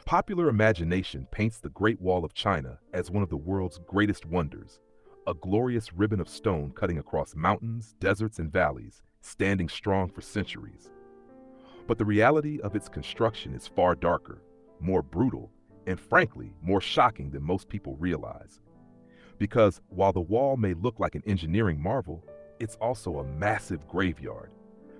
Popular imagination paints the Great Wall of China as one of the world's greatest wonders, a glorious ribbon of stone cutting across mountains, deserts, and valleys, standing strong for centuries. But the reality of its construction is far darker, more brutal, and frankly, more shocking than most people realize. Because while the wall may look like an engineering marvel, it's also a massive graveyard.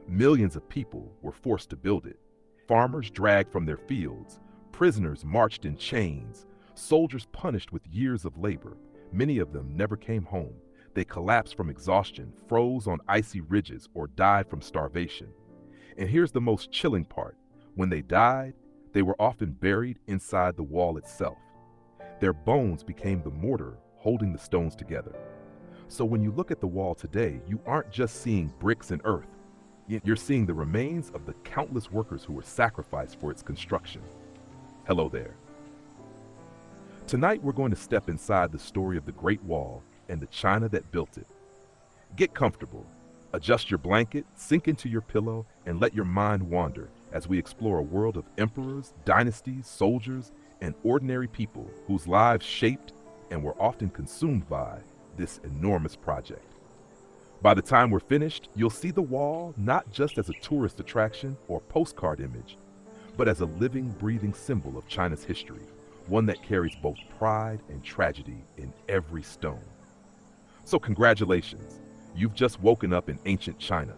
Millions of people were forced to build it. Farmers dragged from their fields, prisoners marched in chains, soldiers punished with years of labor. Many of them never came home. They collapsed from exhaustion, froze on icy ridges, or died from starvation. And here's the most chilling part. When they died, they were often buried inside the wall itself. Their bones became the mortar holding the stones together. So when you look at the wall today, you aren't just seeing bricks and earth. You're seeing the remains of the countless workers who were sacrificed for its construction. Hello there. Tonight we're going to step inside the story of the Great Wall and the China that built it. Get comfortable, adjust your blanket, sink into your pillow, and let your mind wander as we explore a world of emperors, dynasties, soldiers, and ordinary people whose lives shaped and were often consumed by this enormous project. By the time we're finished, you'll see the wall not just as a tourist attraction or postcard image, but as a living, breathing symbol of China's history, one that carries both pride and tragedy in every stone. So congratulations, you've just woken up in ancient China.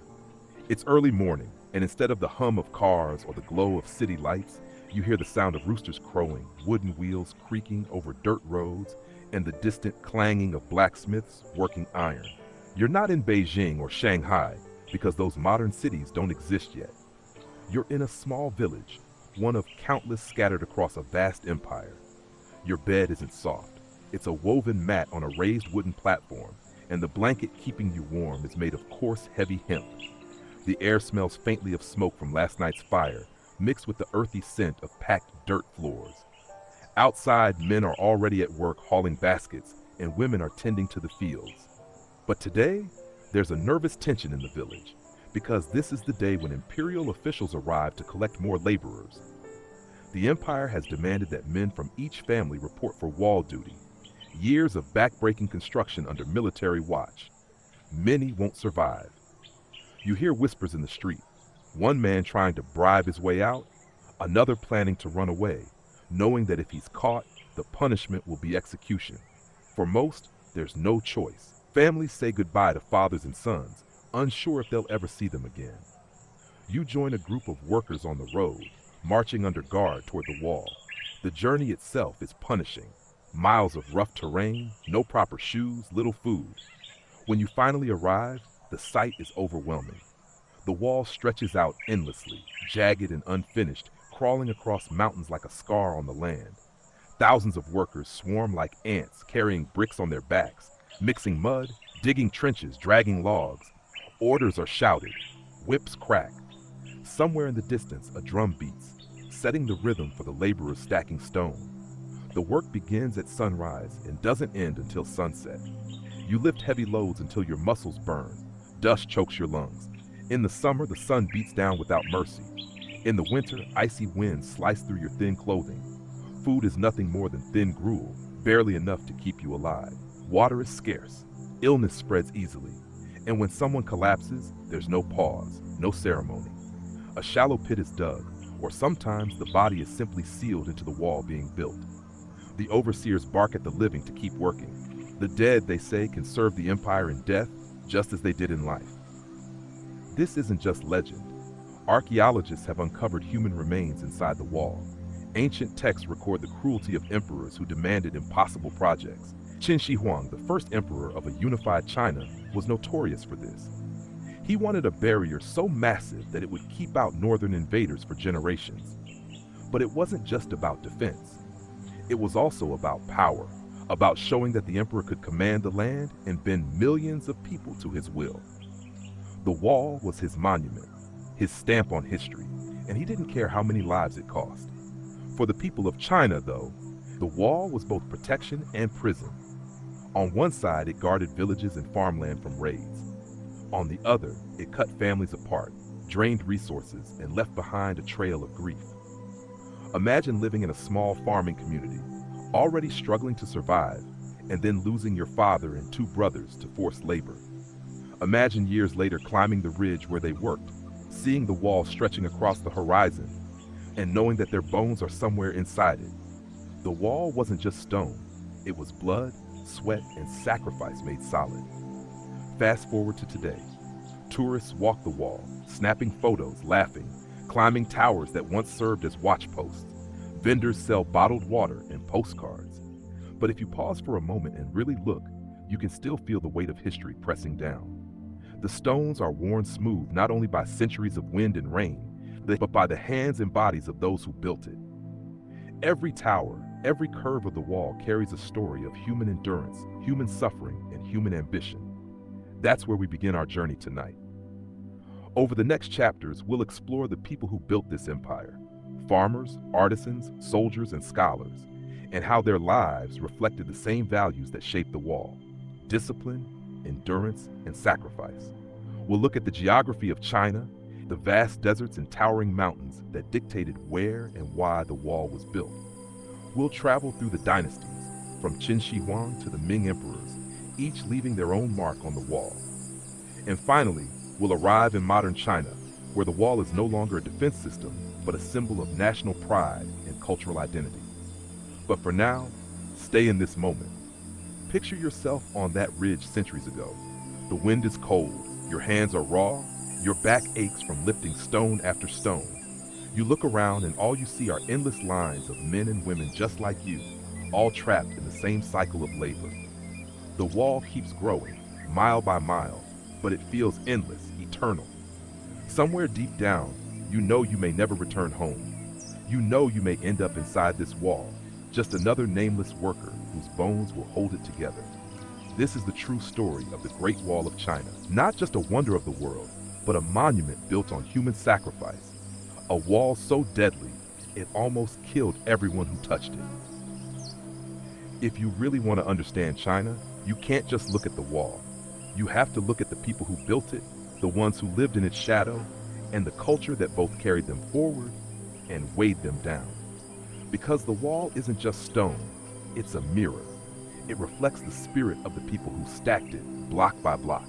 It's early morning, and instead of the hum of cars or the glow of city lights, you hear the sound of roosters crowing, wooden wheels creaking over dirt roads, and the distant clanging of blacksmiths working iron. You're not in Beijing or Shanghai, because those modern cities don't exist yet. You're in a small village, one of countless scattered across a vast empire. Your bed isn't soft. It's a woven mat on a raised wooden platform, and the blanket keeping you warm is made of coarse, heavy hemp. The air smells faintly of smoke from last night's fire, mixed with the earthy scent of packed dirt floors. Outside, men are already at work hauling baskets, and women are tending to the fields. But today, there's a nervous tension in the village, because this is the day when imperial officials arrive to collect more laborers. The empire has demanded that men from each family report for wall duty, years of back-breaking construction under military watch. Many won't survive. You hear whispers in the street, one man trying to bribe his way out, another planning to run away, knowing that if he's caught, the punishment will be execution. For most, there's no choice. Families say goodbye to fathers and sons, unsure if they'll ever see them again. You join a group of workers on the road, marching under guard toward the wall. The journey itself is punishing. Miles of rough terrain, no proper shoes, little food. When you finally arrive, the sight is overwhelming. The wall stretches out endlessly, jagged and unfinished, crawling across mountains like a scar on the land. Thousands of workers swarm like ants, carrying bricks on their backs, mixing mud, digging trenches, dragging logs. Orders are shouted, whips crack. Somewhere in the distance, a drum beats, setting the rhythm for the laborers stacking stone. The work begins at sunrise and doesn't end until sunset. You lift heavy loads until your muscles burn. Dust chokes your lungs. In the summer, the sun beats down without mercy. In the winter, icy winds slice through your thin clothing. Food is nothing more than thin gruel, barely enough to keep you alive. Water is scarce. Illness spreads easily. And when someone collapses, there's no pause, no ceremony. A shallow pit is dug, or sometimes the body is simply sealed into the wall being built. The overseers bark at the living to keep working. The dead, they say, can serve the empire in death just as they did in life. This isn't just legend. Archaeologists have uncovered human remains inside the wall. Ancient texts record the cruelty of emperors who demanded impossible projects. Qin Shi Huang, the first emperor of a unified China, was notorious for this. He wanted a barrier so massive that it would keep out northern invaders for generations. But it wasn't just about defense. It was also about power, about showing that the emperor could command the land and bend millions of people to his will. The wall was his monument, his stamp on history, and he didn't care how many lives it cost. For the people of China, though, the wall was both protection and prison. On one side, it guarded villages and farmland from raids. On the other, it cut families apart, drained resources, and left behind a trail of grief. Imagine living in a small farming community, already struggling to survive, and then losing your father and two brothers to forced labor. Imagine years later climbing the ridge where they worked, seeing the wall stretching across the horizon, and knowing that their bones are somewhere inside it. The wall wasn't just stone, it was blood, sweat, and sacrifice made solid. Fast forward to today. Tourists walk the wall, snapping photos, laughing, climbing towers that once served as watch posts. Vendors sell bottled water and postcards. But if you pause for a moment and really look, you can still feel the weight of history pressing down. The stones are worn smooth not only by centuries of wind and rain, but by the hands and bodies of those who built it. Every tower, every curve of the wall carries a story of human endurance, human suffering, and human ambition. That's where we begin our journey tonight. Over the next chapters, we'll explore the people who built this empire, farmers, artisans, soldiers, and scholars, and how their lives reflected the same values that shaped the wall: discipline, endurance, and sacrifice. We'll look at the geography of China, the vast deserts and towering mountains that dictated where and why the wall was built. We'll travel through the dynasties, from Qin Shi Huang to the Ming emperors, each leaving their own mark on the wall. And finally, we'll arrive in modern China, where the wall is no longer a defense system, but a symbol of national pride and cultural identity. But for now, stay in this moment. Picture yourself on that ridge centuries ago. The wind is cold, your hands are raw, your back aches from lifting stone after stone. You look around and all you see are endless lines of men and women just like you, all trapped in the same cycle of labor. The wall keeps growing, mile by mile, but it feels endless, eternal. Somewhere deep down, you know you may never return home. You know you may end up inside this wall, just another nameless worker whose bones will hold it together. This is the true story of the Great Wall of China, not just a wonder of the world, but a monument built on human sacrifice. A wall so deadly, it almost killed everyone who touched it. If you really want to understand China, you can't just look at the wall. You have to look at the people who built it, the ones who lived in its shadow, and the culture that both carried them forward and weighed them down. Because the wall isn't just stone, it's a mirror. It reflects the spirit of the people who stacked it block by block.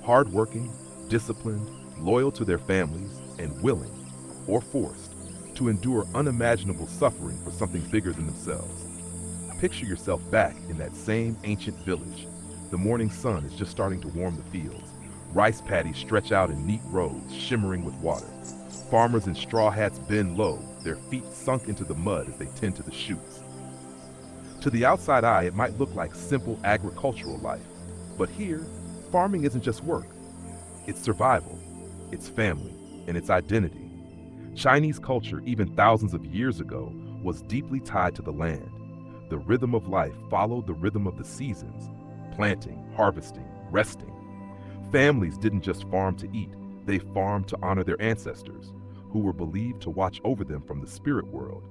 Hardworking, disciplined, loyal to their families, and willing, or forced, to endure unimaginable suffering for something bigger than themselves. Picture yourself back in that same ancient village. The morning sun is just starting to warm the fields. Rice paddies stretch out in neat rows, shimmering with water. Farmers in straw hats bend low, their feet sunk into the mud as they tend to the shoots. To the outside eye, it might look like simple agricultural life. But here, farming isn't just work. It's survival, it's family, and it's identity. Chinese culture, even thousands of years ago, was deeply tied to the land. The rhythm of life followed the rhythm of the seasons: planting, harvesting, resting. Families didn't just farm to eat, they farmed to honor their ancestors, who were believed to watch over them from the spirit world.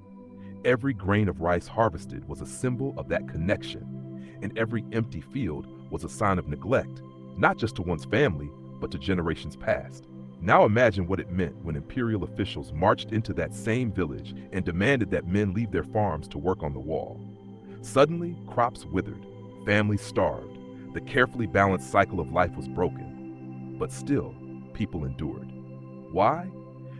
Every grain of rice harvested was a symbol of that connection, and every empty field was a sign of neglect, not just to one's family, but to generations past. Now imagine what it meant when imperial officials marched into that same village and demanded that men leave their farms to work on the wall. Suddenly, crops withered, families starved, the carefully balanced cycle of life was broken. But still, people endured. Why?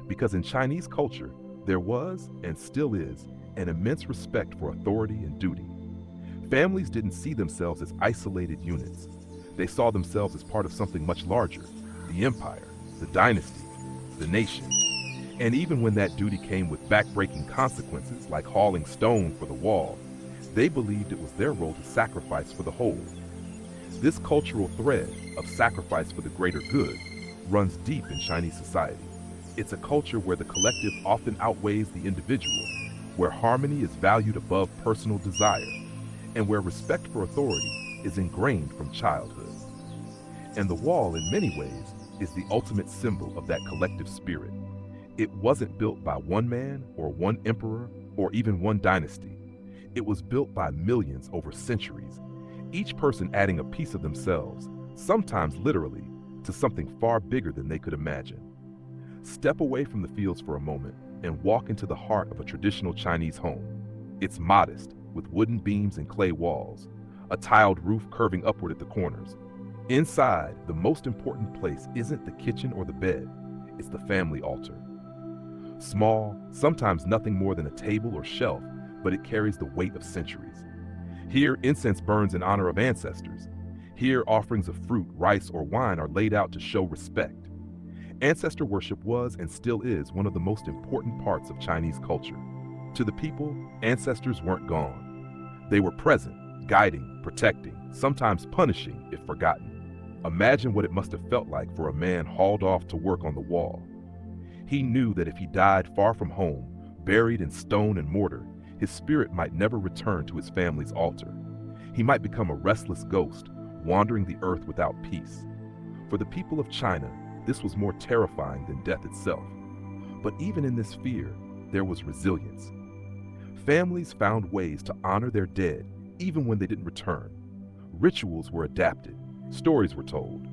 Because in Chinese culture, there was, and still is, an immense respect for authority and duty. Families didn't see themselves as isolated units. They saw themselves as part of something much larger: the empire, the dynasty, the nation. And even when that duty came with backbreaking consequences like hauling stone for the wall, they believed it was their role to sacrifice for the whole. This cultural thread of sacrifice for the greater good runs deep in Chinese society. It's a culture where the collective often outweighs the individual, where harmony is valued above personal desire, and where respect for authority is ingrained from childhood. And the wall, in many ways, is the ultimate symbol of that collective spirit. It wasn't built by one man or one emperor or even one dynasty. It was built by millions over centuries, each person adding a piece of themselves, sometimes literally, to something far bigger than they could imagine. Step away from the fields for a moment and walk into the heart of a traditional Chinese home. It's modest, with wooden beams and clay walls, a tiled roof curving upward at the corners. Inside, the most important place isn't the kitchen or the bed, it's the family altar. Small, sometimes nothing more than a table or shelf, but it carries the weight of centuries. Here, incense burns in honor of ancestors. Here, offerings of fruit, rice, or wine are laid out to show respect. Ancestor worship was and still is one of the most important parts of Chinese culture. To the people, ancestors weren't gone. They were present, guiding, protecting, sometimes punishing if forgotten. Imagine what it must have felt like for a man hauled off to work on the wall. He knew that if he died far from home, buried in stone and mortar, his spirit might never return to his family's altar. He might become a restless ghost, wandering the earth without peace. For the people of China, this was more terrifying than death itself. But even in this fear, there was resilience. Families found ways to honor their dead even when they didn't return. Rituals were adapted, stories were told.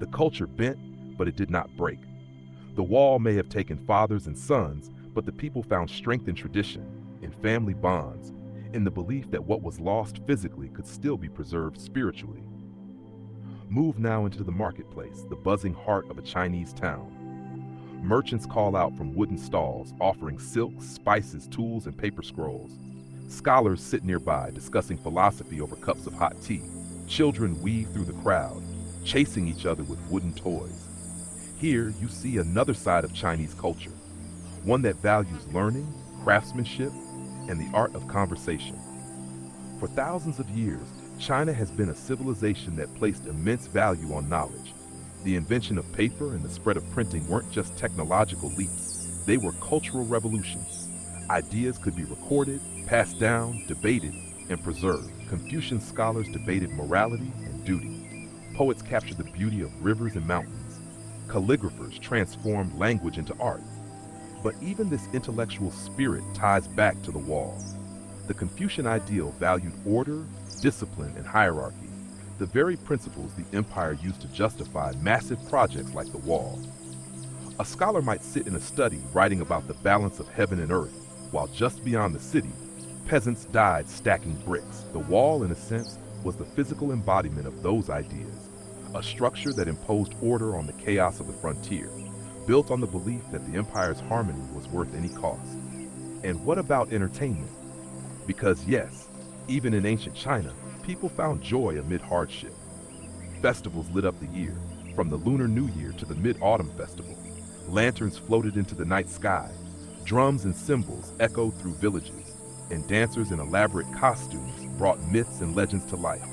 The culture bent, but it did not break. The wall may have taken fathers and sons, but the people found strength in tradition, in family bonds, in the belief that what was lost physically could still be preserved spiritually. Move now into the marketplace, the buzzing heart of a Chinese town. Merchants call out from wooden stalls, offering silks, spices, tools, and paper scrolls. Scholars sit nearby, discussing philosophy over cups of hot tea. Children weave through the crowd, chasing each other with wooden toys. Here, you see another side of Chinese culture, one that values learning, craftsmanship, and the art of conversation. For thousands of years, China has been a civilization that placed immense value on knowledge. The invention of paper and the spread of printing weren't just technological leaps, they were cultural revolutions. Ideas could be recorded, passed down, debated, and preserved. Confucian scholars debated morality and duty. Poets captured the beauty of rivers and mountains. Calligraphers transformed language into art. But even this intellectual spirit ties back to the wall. The Confucian ideal valued order, discipline, and hierarchy, the very principles the empire used to justify massive projects like the wall. A scholar might sit in a study writing about the balance of heaven and earth, while just beyond the city, peasants died stacking bricks. The wall, in a sense, was the physical embodiment of those ideas, a structure that imposed order on the chaos of the frontier, built on the belief that the empire's harmony was worth any cost. And what about entertainment? Because yes, even in ancient China, people found joy amid hardship. Festivals lit up the year, from the Lunar New Year to the Mid-Autumn Festival. Lanterns floated into the night sky, drums and cymbals echoed through villages, and dancers in elaborate costumes brought myths and legends to life.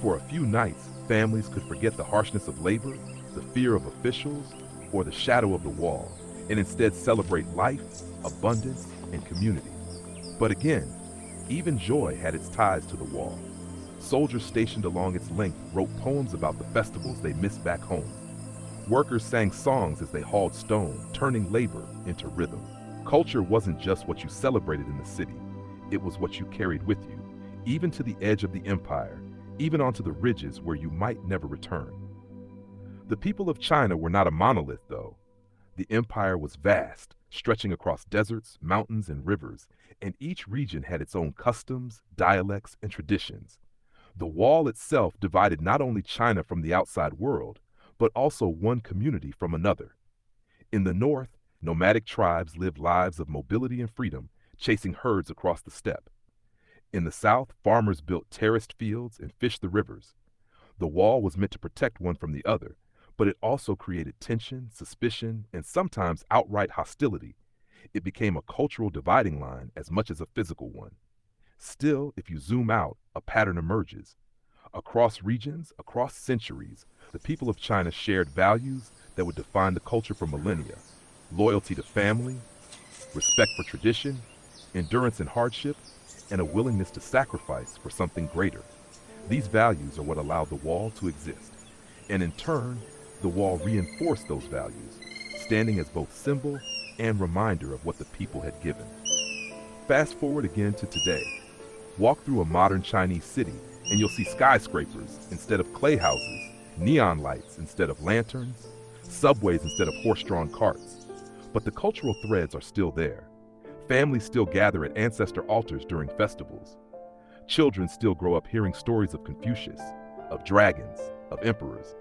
For a few nights, families could forget the harshness of labor, the fear of officials, or the shadow of the wall, and instead celebrate life, abundance, and community. But again, even joy had its ties to the wall. Soldiers stationed along its length wrote poems about the festivals they missed back home. Workers sang songs as they hauled stone, turning labor into rhythm. Culture wasn't just what you celebrated in the city, it was what you carried with you, even to the edge of the empire, even onto the ridges where you might never return. The people of China were not a monolith, though. The empire was vast, stretching across deserts, mountains, and rivers, and each region had its own customs, dialects, and traditions. The wall itself divided not only China from the outside world, but also one community from another. In the north, nomadic tribes lived lives of mobility and freedom, chasing herds across the steppe. In the south, farmers built terraced fields and fished the rivers. The wall was meant to protect one from the other, but it also created tension, suspicion, and sometimes outright hostility. It became a cultural dividing line as much as a physical one. Still, if you zoom out, a pattern emerges. Across regions, across centuries, the people of China shared values that would define the culture for millennia. Loyalty to family, respect for tradition, endurance in hardship, and a willingness to sacrifice for something greater. These values are what allowed the wall to exist. And in turn, the wall reinforced those values, standing as both symbol and reminder of what the people had given. Fast forward again to today. Walk through a modern Chinese city, and you'll see skyscrapers instead of clay houses, neon lights instead of lanterns, subways instead of horse-drawn carts. But the cultural threads are still there. Families still gather at ancestor altars during festivals. Children still grow up hearing stories of Confucius, of dragons, of emperors.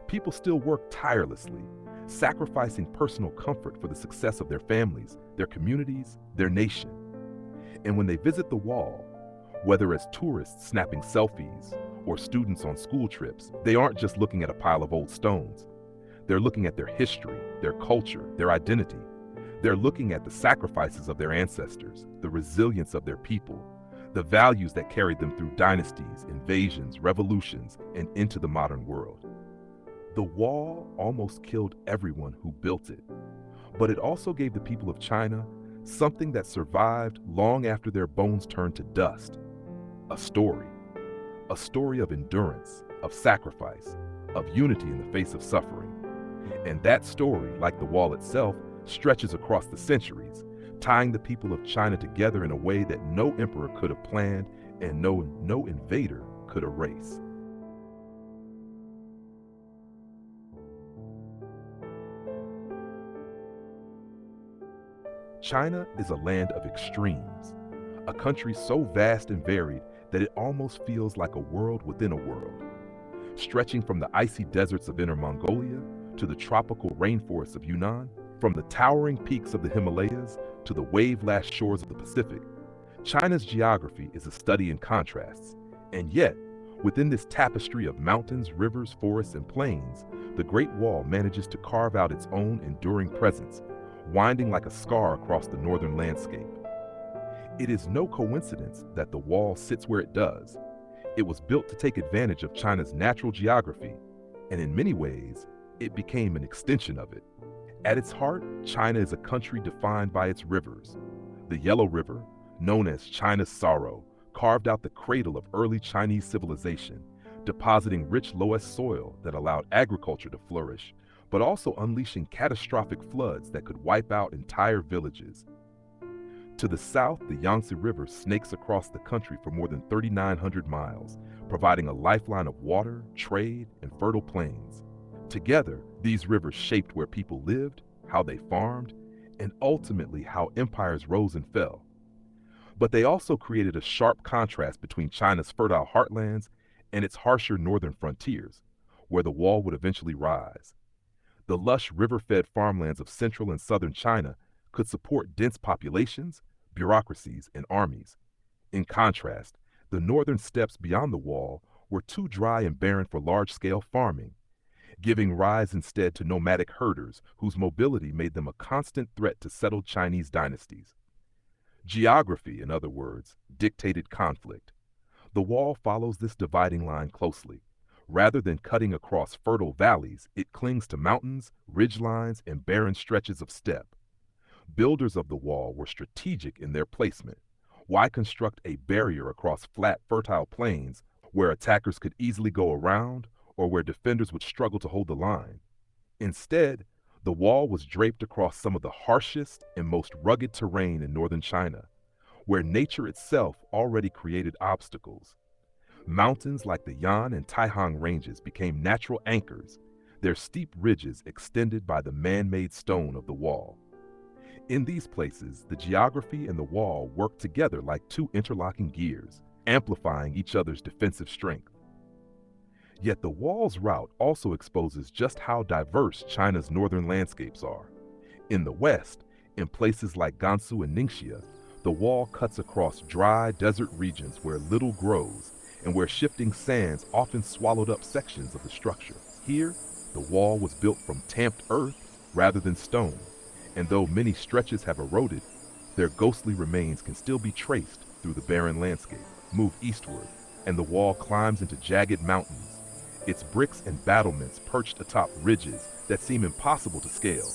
People still work tirelessly, sacrificing personal comfort for the success of their families, their communities, their nation. And when they visit the wall, whether as tourists snapping selfies or students on school trips, they aren't just looking at a pile of old stones. They're looking at their history, their culture, their identity. They're looking at the sacrifices of their ancestors, the resilience of their people, the values that carried them through dynasties, invasions, revolutions, and into the modern world. The wall almost killed everyone who built it, but it also gave the people of China something that survived long after their bones turned to dust. A story of endurance, of sacrifice, of unity in the face of suffering. And that story, like the wall itself, stretches across the centuries, tying the people of China together in a way that no emperor could have planned and no invader could erase. China is a land of extremes, a country so vast and varied that it almost feels like a world within a world, stretching from the icy deserts of Inner Mongolia to the tropical rainforests of Yunnan, from the towering peaks of the Himalayas to the wave-lashed shores of the Pacific. China's geography is a study in contrasts, and yet, within this tapestry of mountains, rivers, forests, and plains, the Great Wall manages to carve out its own enduring presence, winding like a scar across the northern landscape. It is no coincidence that the wall sits where it does. It was built to take advantage of China's natural geography, and in many ways, it became an extension of it. At its heart, China is a country defined by its rivers. The Yellow River, known as China's Sorrow, carved out the cradle of early Chinese civilization, depositing rich loess soil that allowed agriculture to flourish, but also unleashing catastrophic floods that could wipe out entire villages. To the south, the Yangtze River snakes across the country for more than 3,900 miles, providing a lifeline of water, trade, and fertile plains. Together, these rivers shaped where people lived, how they farmed, and ultimately how empires rose and fell. But they also created a sharp contrast between China's fertile heartlands and its harsher northern frontiers, where the wall would eventually rise. The lush river-fed farmlands of central and southern China could support dense populations, bureaucracies, and armies. In contrast, the northern steppes beyond the wall were too dry and barren for large-scale farming, giving rise instead to nomadic herders whose mobility made them a constant threat to settled Chinese dynasties. Geography, in other words, dictated conflict. The wall follows this dividing line closely. Rather than cutting across fertile valleys, it clings to mountains, ridgelines, and barren stretches of steppe. Builders of the wall were strategic in their placement. Why construct a barrier across flat, fertile plains where attackers could easily go around or where defenders would struggle to hold the line? Instead, the wall was draped across some of the harshest and most rugged terrain in northern China, where nature itself already created obstacles. Mountains like the Yan and Taihang ranges became natural anchors, their steep ridges extended by the man-made stone of the wall. In these places, the geography and the wall worked together like two interlocking gears, amplifying each other's defensive strength. Yet the wall's route also exposes just how diverse China's northern landscapes are. In the west, in places like Gansu and Ningxia, the wall cuts across dry desert regions where little grows and where shifting sands often swallowed up sections of the structure. Here, the wall was built from tamped earth rather than stone, and though many stretches have eroded, their ghostly remains can still be traced through the barren landscape. Move eastward, and the wall climbs into jagged mountains, its bricks and battlements perched atop ridges that seem impossible to scale.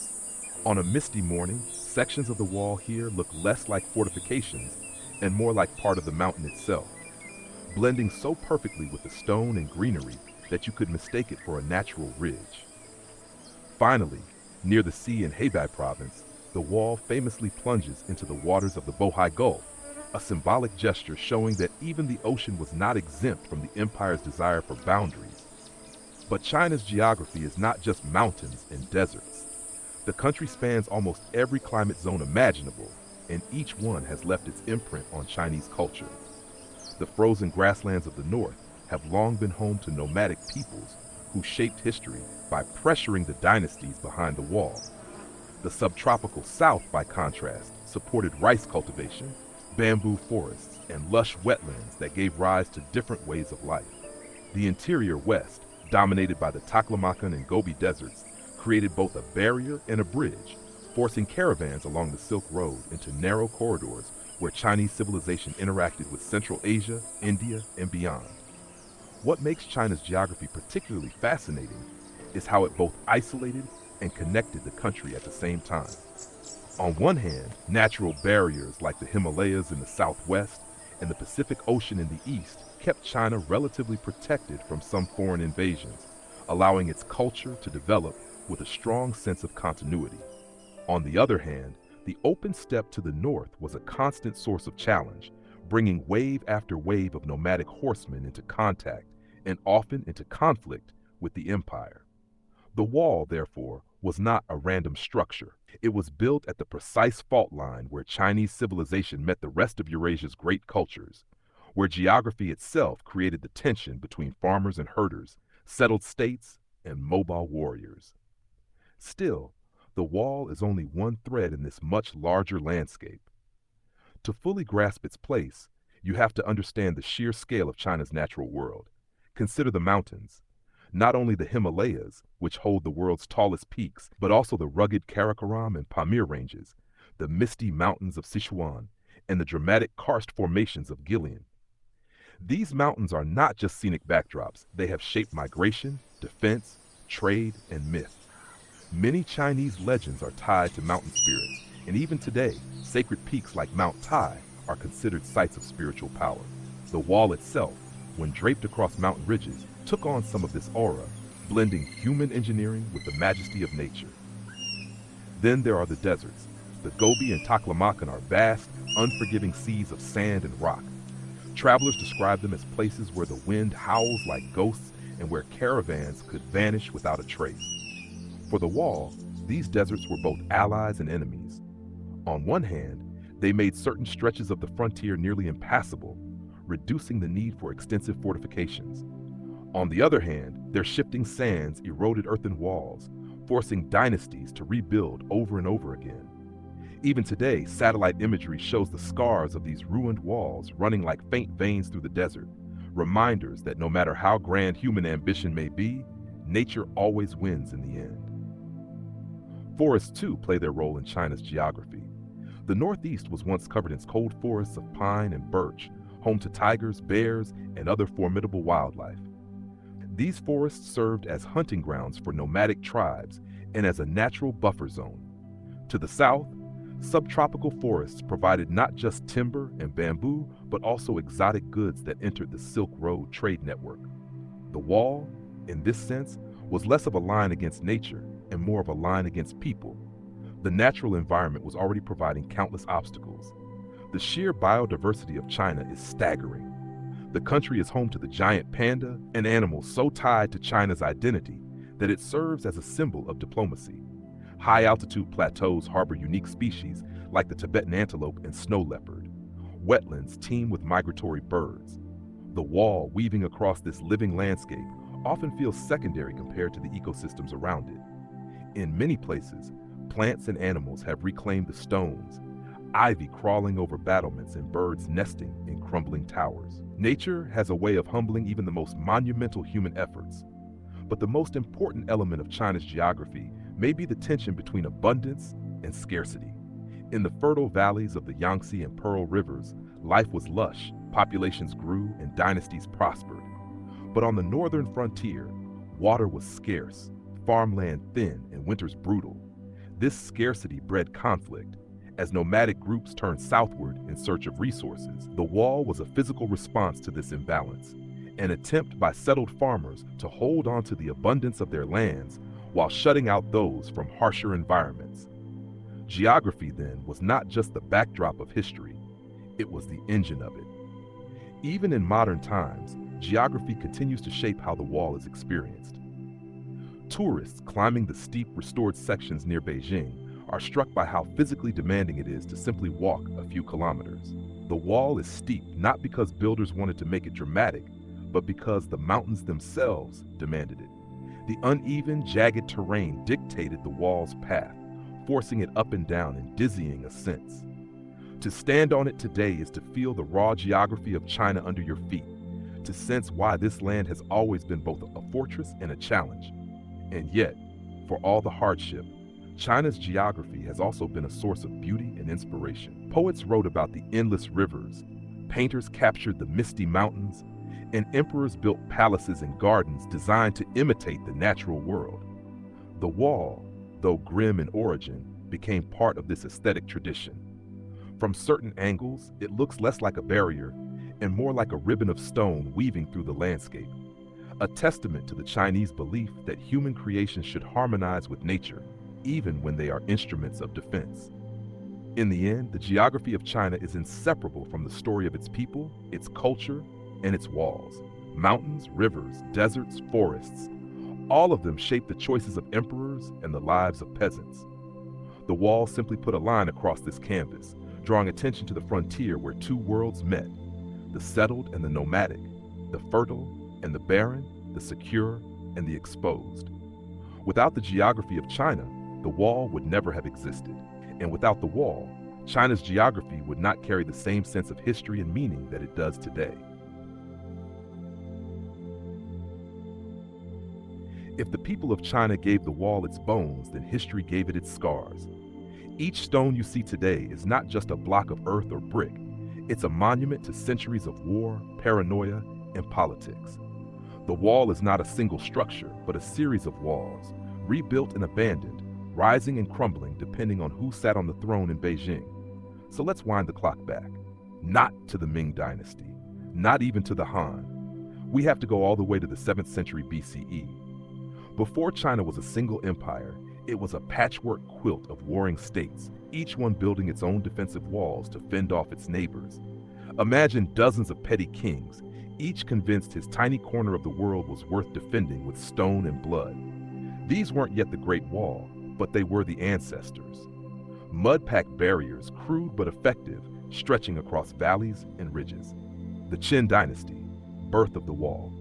On a misty morning, sections of the wall here look less like fortifications and more like part of the mountain itself, blending so perfectly with the stone and greenery that you could mistake it for a natural ridge. Finally, near the sea in Hebei province, the wall famously plunges into the waters of the Bohai Gulf, a symbolic gesture showing that even the ocean was not exempt from the empire's desire for boundaries. But China's geography is not just mountains and deserts. The country spans almost every climate zone imaginable, and each one has left its imprint on Chinese culture. The frozen grasslands of the north have long been home to nomadic peoples who shaped history by pressuring the dynasties behind the wall. The subtropical south, by contrast, supported rice cultivation, bamboo forests, and lush wetlands that gave rise to different ways of life. The interior west, dominated by the Taklamakan and Gobi deserts, created both a barrier and a bridge, forcing caravans along the Silk Road into narrow corridors where Chinese civilization interacted with Central Asia, India, and beyond. What makes China's geography particularly fascinating is how it both isolated and connected the country at the same time. On one hand, natural barriers like the Himalayas in the southwest and the Pacific Ocean in the east kept China relatively protected from some foreign invasions, allowing its culture to develop with a strong sense of continuity. On the other hand, the open steppe to the north was a constant source of challenge, bringing wave after wave of nomadic horsemen into contact and often into conflict with the empire. The wall, therefore, was not a random structure. It was built at the precise fault line where Chinese civilization met the rest of Eurasia's great cultures, where geography itself created the tension between farmers and herders, settled states, and mobile warriors. Still, the wall is only one thread in this much larger landscape. To fully grasp its place, you have to understand the sheer scale of China's natural world. Consider the mountains. Not only the Himalayas, which hold the world's tallest peaks, but also the rugged Karakoram and Pamir ranges, the misty mountains of Sichuan, and the dramatic karst formations of Guilin. These mountains are not just scenic backdrops, they have shaped migration, defense, trade, and myth. Many Chinese legends are tied to mountain spirits, and even today, sacred peaks like Mount Tai are considered sites of spiritual power. The wall itself, when draped across mountain ridges, took on some of this aura, blending human engineering with the majesty of nature. Then there are the deserts. The Gobi and Taklamakan are vast, unforgiving seas of sand and rock. Travelers describe them as places where the wind howls like ghosts and where caravans could vanish without a trace. For the wall, these deserts were both allies and enemies. On one hand, they made certain stretches of the frontier nearly impassable, reducing the need for extensive fortifications. On the other hand, their shifting sands eroded earthen walls, forcing dynasties to rebuild over and over again. Even today, satellite imagery shows the scars of these ruined walls running like faint veins through the desert, reminders that no matter how grand human ambition may be, nature always wins in the end. Forests, too, play their role in China's geography. The Northeast was once covered in cold forests of pine and birch, home to tigers, bears, and other formidable wildlife. These forests served as hunting grounds for nomadic tribes and as a natural buffer zone. To the south, subtropical forests provided not just timber and bamboo, but also exotic goods that entered the Silk Road trade network. The wall, in this sense, was less of a line against nature and more of a line against people. The natural environment was already providing countless obstacles. The sheer biodiversity of China is staggering. The country is home to the giant panda, an animal so tied to China's identity that it serves as a symbol of diplomacy. High-altitude plateaus harbor unique species like the Tibetan antelope and snow leopard. Wetlands teem with migratory birds. The wall weaving across this living landscape often feels secondary compared to the ecosystems around it. In many places, plants and animals have reclaimed the stones, ivy crawling over battlements and birds nesting in crumbling towers. Nature has a way of humbling even the most monumental human efforts. But the most important element of China's geography may be the tension between abundance and scarcity. In the fertile valleys of the Yangtze and Pearl rivers, life was lush, populations grew, and dynasties prospered. But on the northern frontier, water was scarce, farmland thin, and winters brutal. This scarcity bred conflict. As nomadic groups turned southward in search of resources, the wall was a physical response to this imbalance, an attempt by settled farmers to hold on to the abundance of their lands while shutting out those from harsher environments. Geography, then, was not just the backdrop of history, it was the engine of it. Even in modern times, geography continues to shape how the wall is experienced. Tourists climbing the steep, restored sections near Beijing are struck by how physically demanding it is to simply walk a few kilometers. The wall is steep not because builders wanted to make it dramatic, but because the mountains themselves demanded it. The uneven, jagged terrain dictated the wall's path, forcing it up and down in dizzying ascents. To stand on it today is to feel the raw geography of China under your feet, to sense why this land has always been both a fortress and a challenge. And yet, for all the hardship, China's geography has also been a source of beauty and inspiration. Poets wrote about the endless rivers, painters captured the misty mountains, and emperors built palaces and gardens designed to imitate the natural world. The wall, though grim in origin, became part of this aesthetic tradition. From certain angles, it looks less like a barrier and more like a ribbon of stone weaving through the landscape, a testament to the Chinese belief that human creations should harmonize with nature, even when they are instruments of defense. In the end, the geography of China is inseparable from the story of its people, its culture, and its walls. Mountains, rivers, deserts, forests, all of them shape the choices of emperors and the lives of peasants. The wall simply put a line across this canvas, drawing attention to the frontier where two worlds met: the settled and the nomadic, the fertile and the barren, the secure and the exposed. Without the geography of China, the wall would never have existed. And without the wall, China's geography would not carry the same sense of history and meaning that it does today. If the people of China gave the wall its bones, then history gave it its scars. Each stone you see today is not just a block of earth or brick. It's a monument to centuries of war, paranoia, and politics. The wall is not a single structure, but a series of walls, rebuilt and abandoned, rising and crumbling depending on who sat on the throne in Beijing. So let's wind the clock back. Not to the Ming Dynasty, not even to the Han. We have to go all the way to the 7th century BCE. Before China was a single empire, it was a patchwork quilt of warring states, each one building its own defensive walls to fend off its neighbors. Imagine dozens of petty kings, each convinced his tiny corner of the world was worth defending with stone and blood. These weren't yet the Great Wall, but they were the ancestors. Mud-packed barriers, crude but effective, stretching across valleys and ridges. The Qin Dynasty, birth of the wall.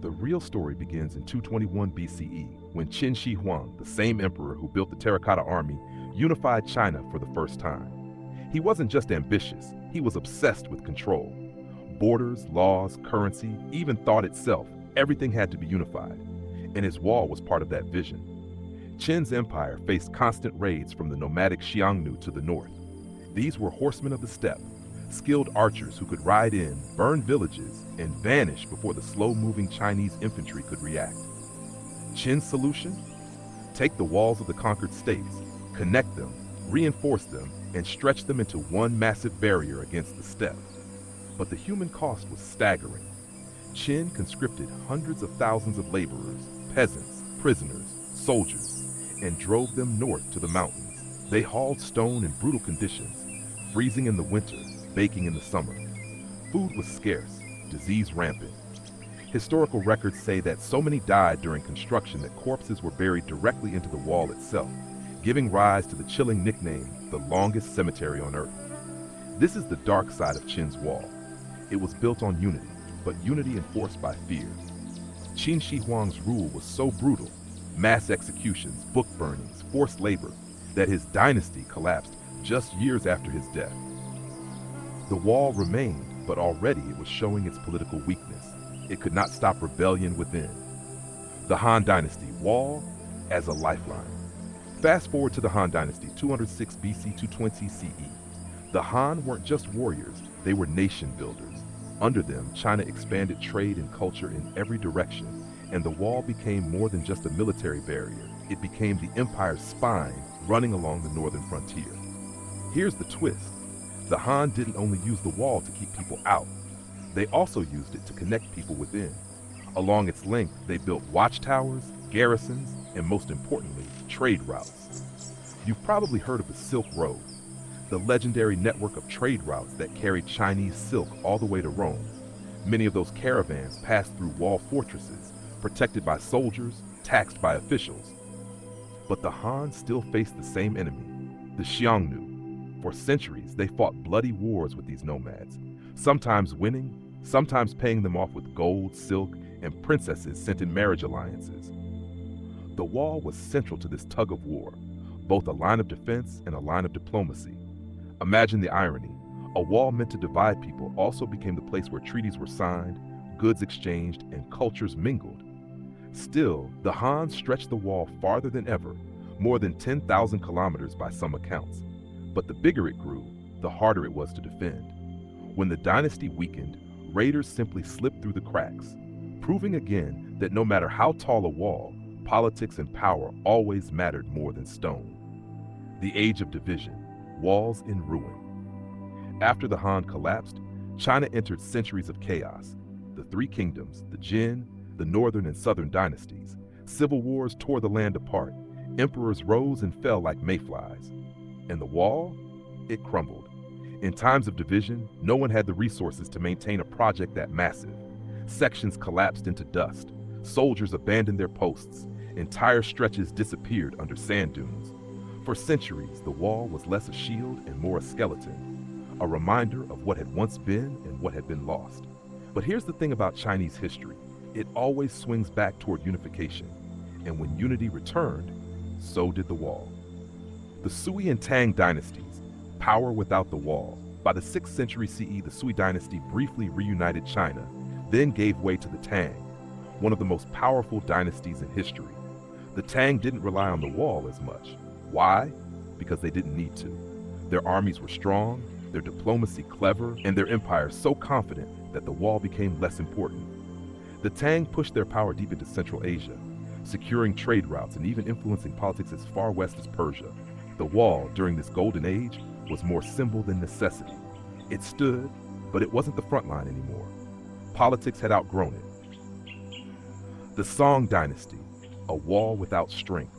The real story begins in 221 BCE, when Qin Shi Huang, the same emperor who built the Terracotta Army, unified China for the first time. He wasn't just ambitious, he was obsessed with control. Borders, laws, currency, even thought itself, everything had to be unified. And his wall was part of that vision. Qin's empire faced constant raids from the nomadic Xiongnu to the north. These were horsemen of the steppe, skilled archers who could ride in, burn villages, and vanish before the slow-moving Chinese infantry could react. Qin's solution? Take the walls of the conquered states, connect them, reinforce them, and stretch them into one massive barrier against the steppe. But the human cost was staggering. Qin conscripted hundreds of thousands of laborers, peasants, prisoners, soldiers, and drove them north to the mountains. They hauled stone in brutal conditions, freezing in the winter, baking in the summer. Food was scarce, disease rampant. Historical records say that so many died during construction that corpses were buried directly into the wall itself, giving rise to the chilling nickname, the longest cemetery on earth. This is the dark side of Qin's wall. It was built on unity, but unity enforced by fear. Qin Shi Huang's rule was so brutal, mass executions, book burnings, forced labor, that his dynasty collapsed just years after his death. The wall remained, but already it was showing its political weakness. It could not stop rebellion within. The Han Dynasty, wall as a lifeline. Fast forward to the Han Dynasty, 206 BC, 220 CE. The Han weren't just warriors, they were nation builders. Under them, China expanded trade and culture in every direction, and the wall became more than just a military barrier. It became the empire's spine running along the northern frontier. Here's the twist. The Han didn't only use the wall to keep people out. They also used it to connect people within. Along its length, they built watchtowers, garrisons, and most importantly, trade routes. You've probably heard of the Silk Road, the legendary network of trade routes that carried Chinese silk all the way to Rome. Many of those caravans passed through wall fortresses, protected by soldiers, taxed by officials. But the Han still faced the same enemy, the Xiongnu. For centuries, they fought bloody wars with these nomads, sometimes winning, sometimes paying them off with gold, silk, and princesses sent in marriage alliances. The wall was central to this tug of war, both a line of defense and a line of diplomacy. Imagine the irony. A wall meant to divide people also became the place where treaties were signed, goods exchanged, and cultures mingled. Still, the Han stretched the wall farther than ever, more than 10,000 kilometers by some accounts. But the bigger it grew, the harder it was to defend. When the dynasty weakened, raiders simply slipped through the cracks, proving again that no matter how tall a wall, politics and power always mattered more than stone. The Age of Division, walls in ruin. After the Han collapsed, China entered centuries of chaos. The three kingdoms, the Jin, the northern and southern dynasties, civil wars tore the land apart, emperors rose and fell like mayflies. And the wall? It crumbled. In times of division, no one had the resources to maintain a project that massive. Sections collapsed into dust, soldiers abandoned their posts, entire stretches disappeared under sand dunes. For centuries, the wall was less a shield and more a skeleton, a reminder of what had once been and what had been lost. But here's the thing about Chinese history. It always swings back toward unification, and when unity returned, so did the wall. The Sui and Tang dynasties, power without the wall. By the 6th century CE, the Sui dynasty briefly reunited China, then gave way to the Tang, one of the most powerful dynasties in history. The Tang didn't rely on the wall as much. Why? Because they didn't need to. Their armies were strong, their diplomacy clever, and their empire so confident that the wall became less important. The Tang pushed their power deep into Central Asia, securing trade routes and even influencing politics as far west as Persia. The wall, during this golden age, was more symbol than necessity. It stood, but it wasn't the front line anymore. Politics had outgrown it. The Song dynasty, a wall without strength.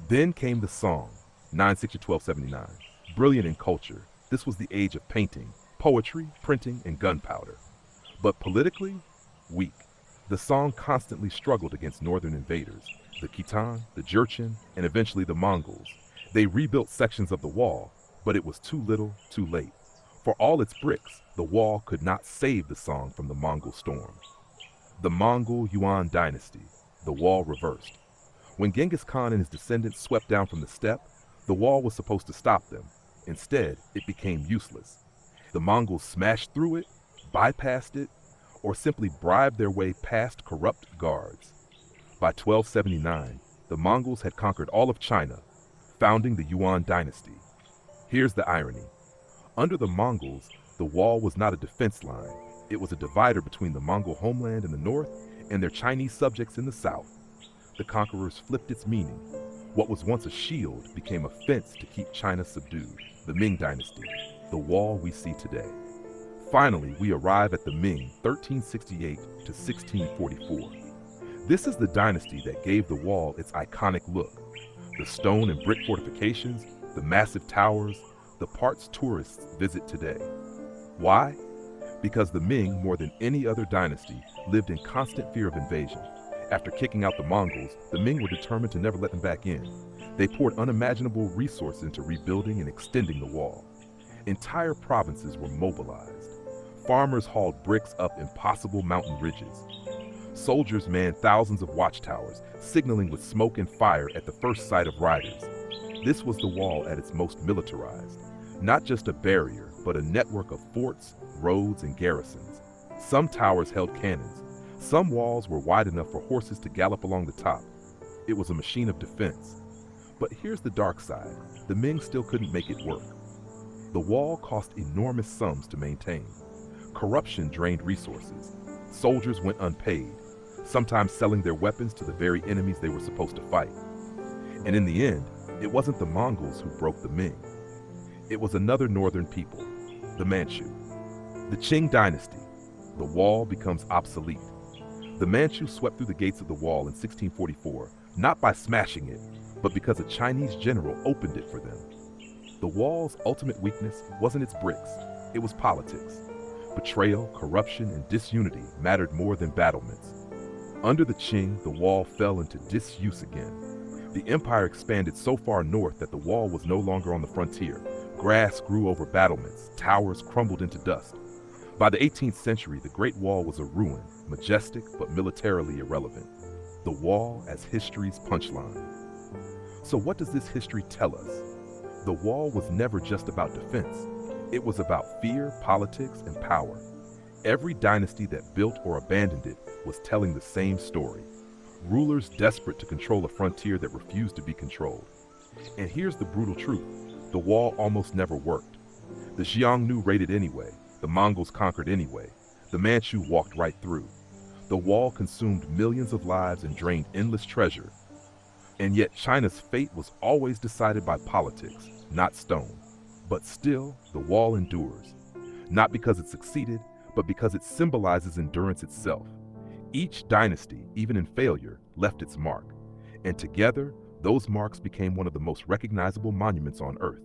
Then came the Song, 960 to 1279. Brilliant in culture, this was the age of painting, poetry, printing, and gunpowder. But politically, weak. The Song constantly struggled against northern invaders, the Khitan, the Jurchen, and eventually the Mongols. They rebuilt sections of the wall, but it was too little, too late. For all its bricks, the wall could not save the Song from the Mongol storm. The Mongol Yuan dynasty, the wall reversed. When Genghis Khan and his descendants swept down from the steppe, the wall was supposed to stop them. Instead, it became useless. The Mongols smashed through it, bypassed it, or simply bribed their way past corrupt guards. By 1279, the Mongols had conquered all of China, founding the Yuan dynasty. Here's the irony. Under the Mongols, the wall was not a defense line. It was a divider between the Mongol homeland in the north and their Chinese subjects in the south. The conquerors flipped its meaning. What was once a shield became a fence to keep China subdued. The Ming dynasty, the wall we see today. Finally, we arrive at the Ming, 1368 to 1644. This is the dynasty that gave the wall its iconic look. The stone and brick fortifications, the massive towers, the parts tourists visit today. Why? Because the Ming, more than any other dynasty, lived in constant fear of invasion. After kicking out the Mongols, the Ming were determined to never let them back in. They poured unimaginable resources into rebuilding and extending the wall. Entire provinces were mobilized. Farmers hauled bricks up impossible mountain ridges. Soldiers manned thousands of watchtowers, signaling with smoke and fire at the first sight of riders. This was the wall at its most militarized. Not just a barrier, but a network of forts, roads, and garrisons. Some towers held cannons. Some walls were wide enough for horses to gallop along the top. It was a machine of defense. But here's the dark side. The Ming still couldn't make it work. The wall cost enormous sums to maintain. Corruption drained resources. Soldiers went unpaid, sometimes selling their weapons to the very enemies they were supposed to fight. And in the end, it wasn't the Mongols who broke the Ming. It was another northern people, the Manchu. The Qing dynasty. The wall becomes obsolete. The Manchu swept through the gates of the wall in 1644, not by smashing it, but because a Chinese general opened it for them. The wall's ultimate weakness wasn't its bricks, it was politics. Betrayal, corruption, and disunity mattered more than battlements. Under the Qing, the wall fell into disuse again. The empire expanded so far north that the wall was no longer on the frontier. Grass grew over battlements, towers crumbled into dust. By the 18th century, the Great Wall was a ruin, majestic but militarily irrelevant. The wall as history's punchline. So what does this history tell us? The wall was never just about defense. It was about fear, politics, and power. Every dynasty that built or abandoned it was telling the same story. Rulers desperate to control a frontier that refused to be controlled. And here's the brutal truth. The wall almost never worked. The Xiongnu raided anyway. The Mongols conquered anyway. The Manchu walked right through. The wall consumed millions of lives and drained endless treasure. And yet China's fate was always decided by politics, not stone. But still, the wall endures. Not because it succeeded, but because it symbolizes endurance itself. Each dynasty, even in failure, left its mark. And together, those marks became one of the most recognizable monuments on Earth.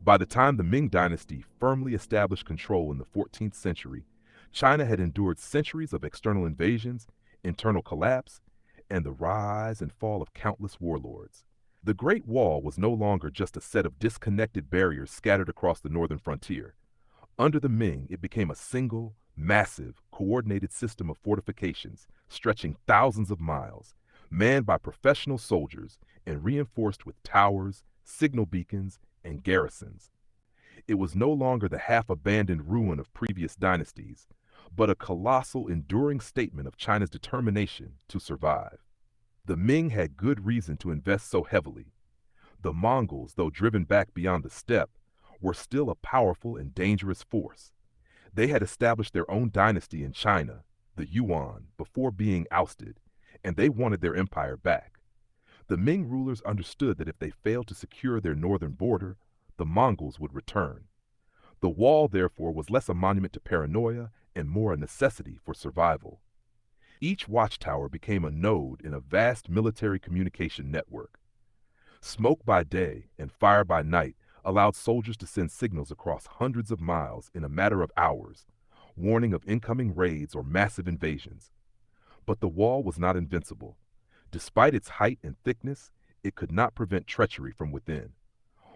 By the time the Ming Dynasty firmly established control in the 14th century, China had endured centuries of external invasions, internal collapse, and the rise and fall of countless warlords. The Great Wall was no longer just a set of disconnected barriers scattered across the northern frontier. Under the Ming, it became a single, massive, coordinated system of fortifications stretching thousands of miles, manned by professional soldiers and reinforced with towers, signal beacons, and garrisons. It was no longer the half-abandoned ruin of previous dynasties, but a colossal, enduring statement of China's determination to survive. The Ming had good reason to invest so heavily. The Mongols, though driven back beyond the steppe, were still a powerful and dangerous force. They had established their own dynasty in China, the Yuan, before being ousted, and they wanted their empire back. The Ming rulers understood that if they failed to secure their northern border, the Mongols would return. The wall, therefore, was less a monument to paranoia and more a necessity for survival. Each watchtower became a node in a vast military communication network. Smoke by day and fire by night allowed soldiers to send signals across hundreds of miles in a matter of hours, warning of incoming raids or massive invasions. But the wall was not invincible. Despite its height and thickness, it could not prevent treachery from within.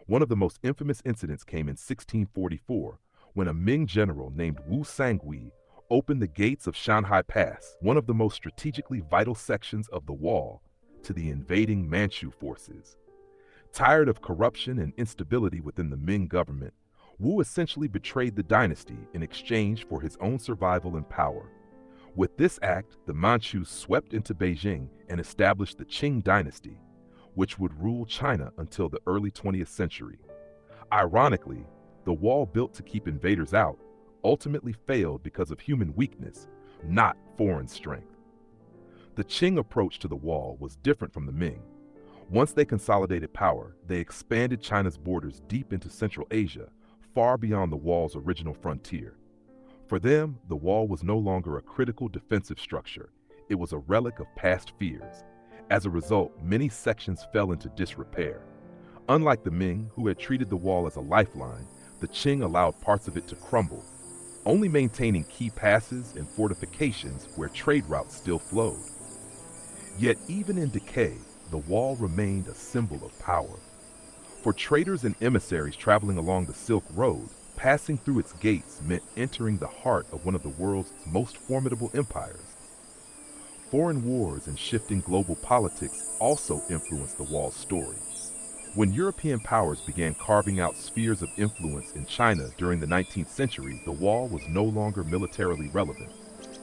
One of the most infamous incidents came in 1644, when a Ming general named Wu Sangui opened the gates of Shanhai Pass, one of the most strategically vital sections of the wall, to the invading Manchu forces. Tired of corruption and instability within the Ming government, Wu essentially betrayed the dynasty in exchange for his own survival and power. With this act, the Manchus swept into Beijing and established the Qing dynasty, which would rule China until the early 20th century. Ironically, the wall built to keep invaders out ultimately failed because of human weakness, not foreign strength. The Qing approach to the wall was different from the Ming. Once they consolidated power, they expanded China's borders deep into Central Asia, far beyond the wall's original frontier. For them, the wall was no longer a critical defensive structure. It was a relic of past fears. As a result, many sections fell into disrepair. Unlike the Ming, who had treated the wall as a lifeline, the Qing allowed parts of it to crumble, only maintaining key passes and fortifications where trade routes still flowed. Yet even in decay, the wall remained a symbol of power. For traders and emissaries traveling along the Silk Road, passing through its gates meant entering the heart of one of the world's most formidable empires. Foreign wars and shifting global politics also influenced the wall's story. When European powers began carving out spheres of influence in China during the 19th century, the wall was no longer militarily relevant.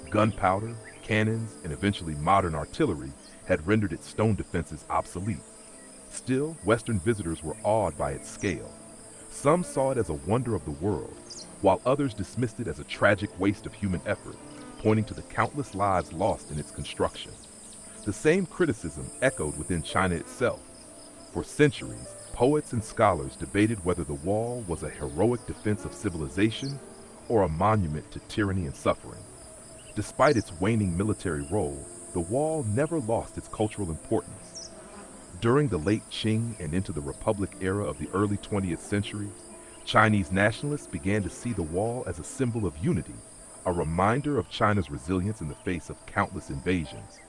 Gunpowder, cannons, and eventually modern artillery had rendered its stone defenses obsolete. Still, Western visitors were awed by its scale. Some saw it as a wonder of the world, while others dismissed it as a tragic waste of human effort, pointing to the countless lives lost in its construction. The same criticism echoed within China itself. For centuries, poets and scholars debated whether the wall was a heroic defense of civilization or a monument to tyranny and suffering. Despite its waning military role, the wall never lost its cultural importance. During the late Qing and into the Republic era of the early 20th century, Chinese nationalists began to see the wall as a symbol of unity, a reminder of China's resilience in the face of countless invasions.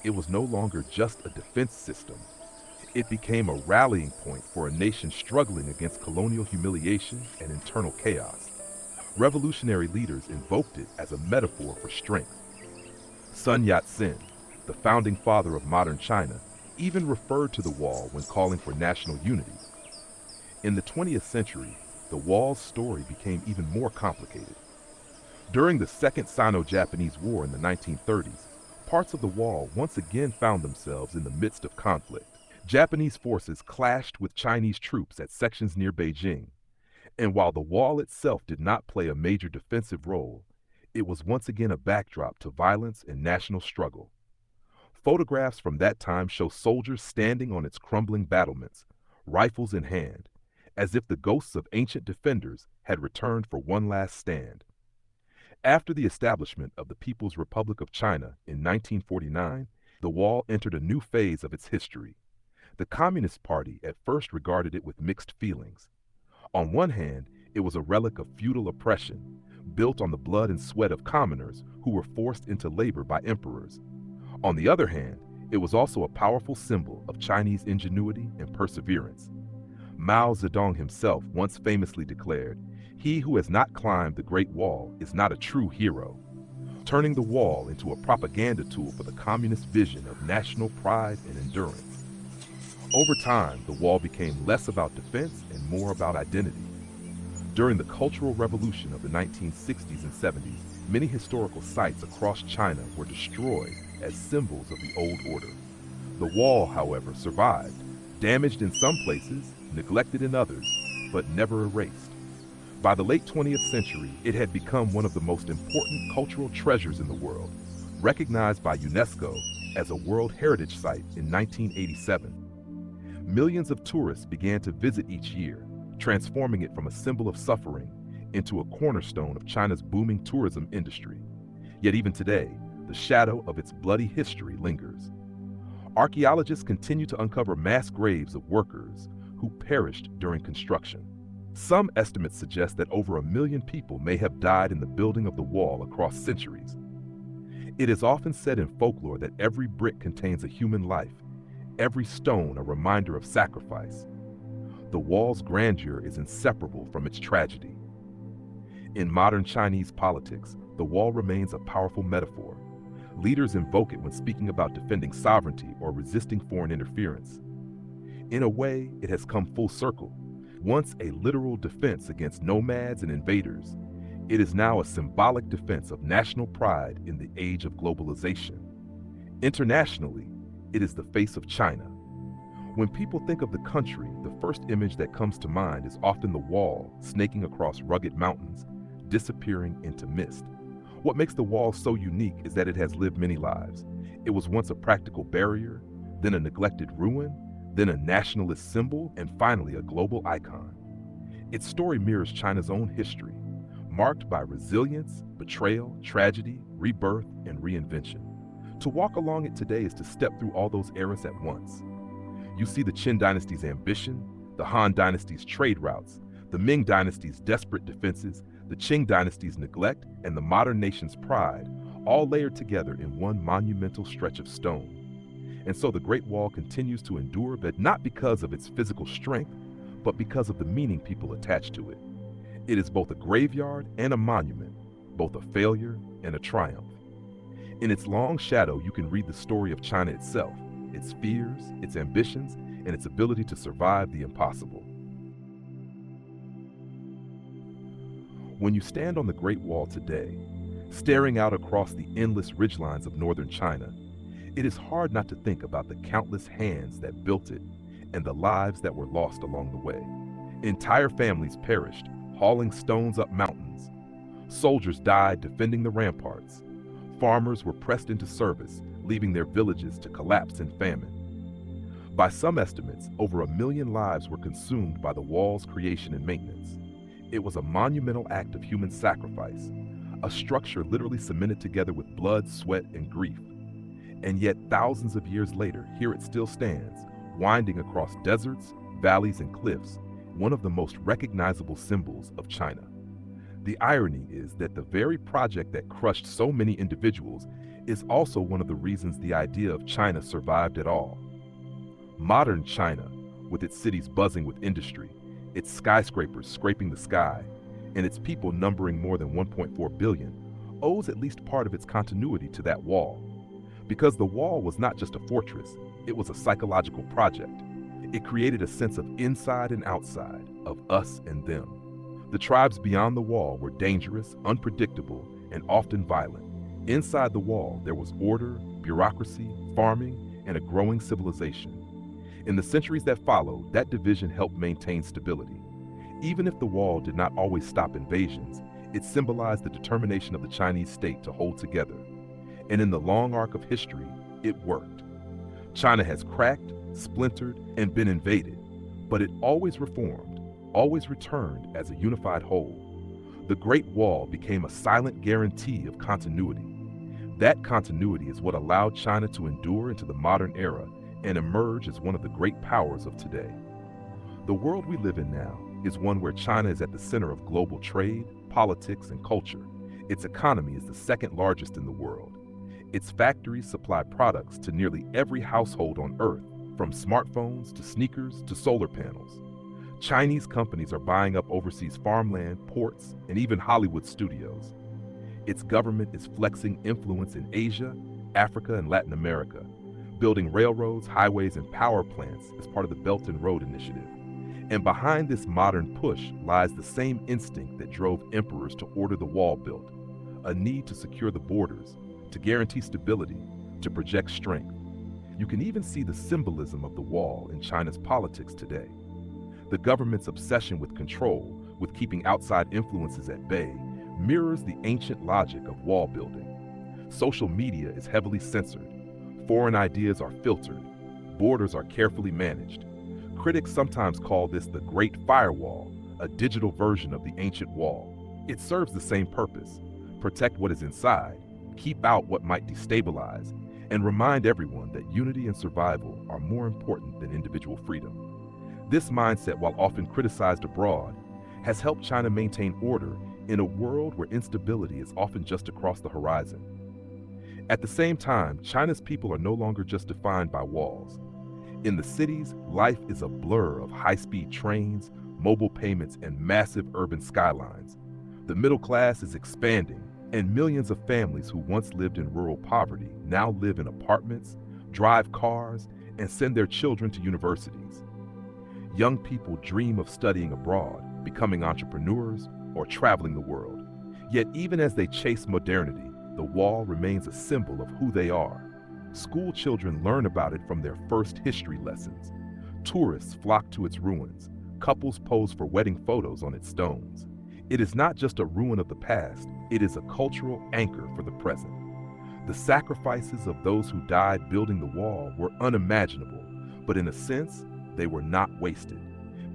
It was no longer just a defense system. It became a rallying point for a nation struggling against colonial humiliation and internal chaos. Revolutionary leaders invoked it as a metaphor for strength. Sun Yat-sen, the founding father of modern China, even referred to the wall when calling for national unity. In the 20th century, the wall's story became even more complicated. During the Second Sino-Japanese War in the 1930s, parts of the wall once again found themselves in the midst of conflict. Japanese forces clashed with Chinese troops at sections near Beijing, and while the wall itself did not play a major defensive role, it was once again a backdrop to violence and national struggle. Photographs from that time show soldiers standing on its crumbling battlements, rifles in hand, as if the ghosts of ancient defenders had returned for one last stand. After the establishment of the People's Republic of China in 1949, the wall entered a new phase of its history. The Communist Party at first regarded it with mixed feelings. On one hand, it was a relic of feudal oppression, built on the blood and sweat of commoners who were forced into labor by emperors. On the other hand, it was also a powerful symbol of Chinese ingenuity and perseverance. Mao Zedong himself once famously declared, "He who has not climbed the Great Wall is not a true hero," turning the wall into a propaganda tool for the communist vision of national pride and endurance. Over time, the wall became less about defense and more about identity. During the Cultural Revolution of the 1960s and 70s, many historical sites across China were destroyed as symbols of the old order. The wall, however, survived, damaged in some places, neglected in others, but never erased. By the late 20th century, it had become one of the most important cultural treasures in the world, recognized by UNESCO as a World Heritage Site in 1987. Millions of tourists began to visit each year, transforming it from a symbol of suffering into a cornerstone of China's booming tourism industry. Yet even today, the shadow of its bloody history lingers. Archaeologists continue to uncover mass graves of workers who perished during construction. Some estimates suggest that over 1 million people may have died in the building of the wall across centuries. It is often said in folklore that every brick contains a human life, every stone a reminder of sacrifice. The wall's grandeur is inseparable from its tragedy. In modern Chinese politics, the wall remains a powerful metaphor. Leaders invoke it when speaking about defending sovereignty or resisting foreign interference. In a way, it has come full circle. Once a literal defense against nomads and invaders, it is now a symbolic defense of national pride in the age of globalization. Internationally, it is the face of China. When people think of the country, the first image that comes to mind is often the wall snaking across rugged mountains, disappearing into mist. What makes the wall so unique is that it has lived many lives. It was once a practical barrier, then a neglected ruin, then a nationalist symbol, and finally a global icon. Its story mirrors China's own history, marked by resilience, betrayal, tragedy, rebirth, and reinvention. To walk along it today is to step through all those eras at once. You see the Qin dynasty's ambition, the Han dynasty's trade routes, the Ming dynasty's desperate defenses, the Qing dynasty's neglect, and the modern nation's pride, all layered together in one monumental stretch of stone. And so the Great Wall continues to endure, but not because of its physical strength, but because of the meaning people attach to it. It is both a graveyard and a monument, both a failure and a triumph. In its long shadow, you can read the story of China itself, its fears, its ambitions, and its ability to survive the impossible. When you stand on the Great Wall today, staring out across the endless ridgelines of northern China, it is hard not to think about the countless hands that built it and the lives that were lost along the way. Entire families perished, hauling stones up mountains. Soldiers died defending the ramparts. Farmers were pressed into service, leaving their villages to collapse in famine. By some estimates, over 1 million lives were consumed by the wall's creation and maintenance. It was a monumental act of human sacrifice, a structure literally cemented together with blood, sweat, and grief. And yet, thousands of years later, here it still stands, winding across deserts, valleys, and cliffs, one of the most recognizable symbols of China. The irony is that the very project that crushed so many individuals is also one of the reasons the idea of China survived at all. Modern China, with its cities buzzing with industry, its skyscrapers scraping the sky, and its people numbering more than 1.4 billion, owes at least part of its continuity to that wall. Because the wall was not just a fortress, it was a psychological project. It created a sense of inside and outside, of us and them. The tribes beyond the wall were dangerous, unpredictable, and often violent. Inside the wall, there was order, bureaucracy, farming, and a growing civilization. In the centuries that followed, that division helped maintain stability. Even if the wall did not always stop invasions, it symbolized the determination of the Chinese state to hold together. And in the long arc of history, it worked. China has cracked, splintered, and been invaded, but it always reformed, always returned as a unified whole. The Great Wall became a silent guarantee of continuity. That continuity is what allowed China to endure into the modern era and emerge as one of the great powers of today. The world we live in now is one where China is at the center of global trade, politics, and culture. Its economy is the second largest in the world. Its factories supply products to nearly every household on Earth, from smartphones to sneakers to solar panels. Chinese companies are buying up overseas farmland, ports, and even Hollywood studios. Its government is flexing influence in Asia, Africa, and Latin America, building railroads, highways, and power plants as part of the Belt and Road Initiative. And behind this modern push lies the same instinct that drove emperors to order the wall built, a need to secure the borders, to guarantee stability, to project strength. You can even see the symbolism of the wall in China's politics today. The government's obsession with control, with keeping outside influences at bay, mirrors the ancient logic of wall building. Social media is heavily censored. Foreign ideas are filtered. Borders are carefully managed. Critics sometimes call this the Great Firewall, a digital version of the ancient wall. It serves the same purpose: protect what is inside, keep out what might destabilize, and remind everyone that unity and survival are more important than individual freedom. This mindset, while often criticized abroad, has helped China maintain order in a world where instability is often just across the horizon. At the same time, China's people are no longer just defined by walls. In the cities, life is a blur of high-speed trains, mobile payments, and massive urban skylines. The middle class is expanding, and millions of families who once lived in rural poverty now live in apartments, drive cars, and send their children to universities. Young people dream of studying abroad, becoming entrepreneurs, or traveling the world. Yet even as they chase modernity, the wall remains a symbol of who they are. School children learn about it from their first history lessons. Tourists flock to its ruins. Couples pose for wedding photos on its stones. It is not just a ruin of the past, it is a cultural anchor for the present. The sacrifices of those who died building the wall were unimaginable, but in a sense, they were not wasted.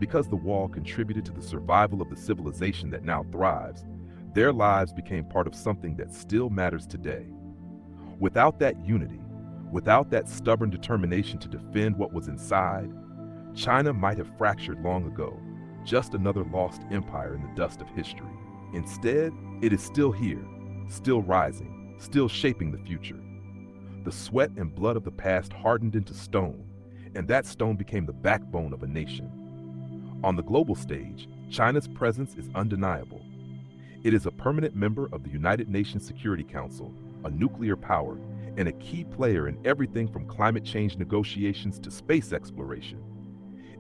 Because the wall contributed to the survival of the civilization that now thrives, their lives became part of something that still matters today. Without that unity, without that stubborn determination to defend what was inside, China might have fractured long ago, just another lost empire in the dust of history. Instead, it is still here, still rising, still shaping the future. The sweat and blood of the past hardened into stone, and that stone became the backbone of a nation. On the global stage, China's presence is undeniable. It is a permanent member of the United Nations Security Council, a nuclear power, and a key player in everything from climate change negotiations to space exploration.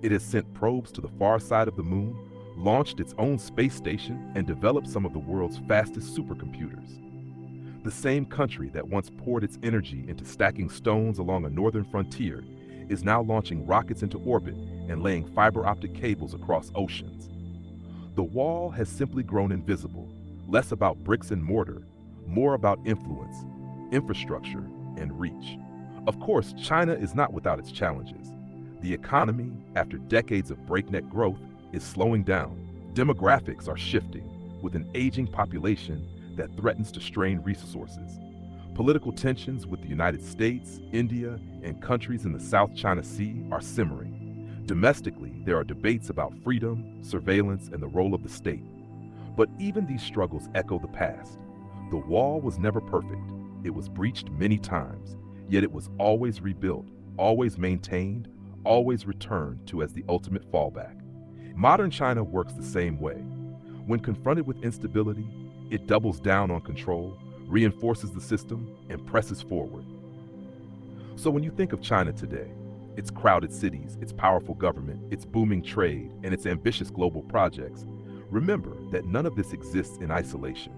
It has sent probes to the far side of the moon, launched its own space station, and developed some of the world's fastest supercomputers. The same country that once poured its energy into stacking stones along a northern frontier is now launching rockets into orbit and laying fiber optic cables across oceans. The wall has simply grown invisible, less about bricks and mortar, more about influence, infrastructure, and reach. Of course, China is not without its challenges. The economy, after decades of breakneck growth, is slowing down. Demographics are shifting, with an aging population that threatens to strain resources. Political tensions with the United States, India, and countries in the South China Sea are simmering. Domestically, there are debates about freedom, surveillance, and the role of the state. But even these struggles echo the past. The wall was never perfect. It was breached many times, yet it was always rebuilt, always maintained, always returned to as the ultimate fallback. Modern China works the same way. When confronted with instability, it doubles down on control, reinforces the system, and presses forward. So when you think of China today, its crowded cities, its powerful government, its booming trade, and its ambitious global projects, remember that none of this exists in isolation.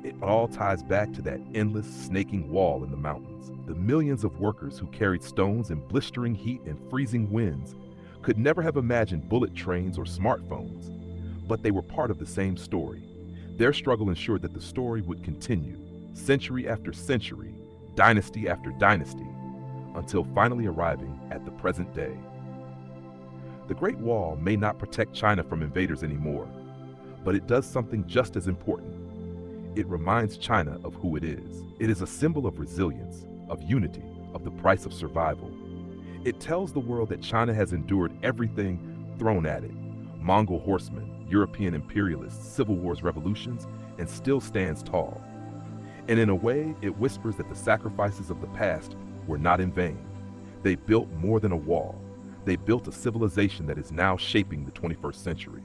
It all ties back to that endless, snaking wall in the mountains. The millions of workers who carried stones in blistering heat and freezing winds could never have imagined bullet trains or smartphones, but they were part of the same story. Their struggle ensured that the story would continue, century after century, dynasty after dynasty, until finally arriving at the present day. The Great Wall may not protect China from invaders anymore, but it does something just as important. It reminds China of who it is. It is a symbol of resilience, of unity, of the price of survival. It tells the world that China has endured everything thrown at it: Mongol horsemen, European imperialists, civil wars, revolutions, and still stands tall. And in a way, it whispers that the sacrifices of the past were not in vain. They built more than a wall. They built a civilization that is now shaping the 21st century.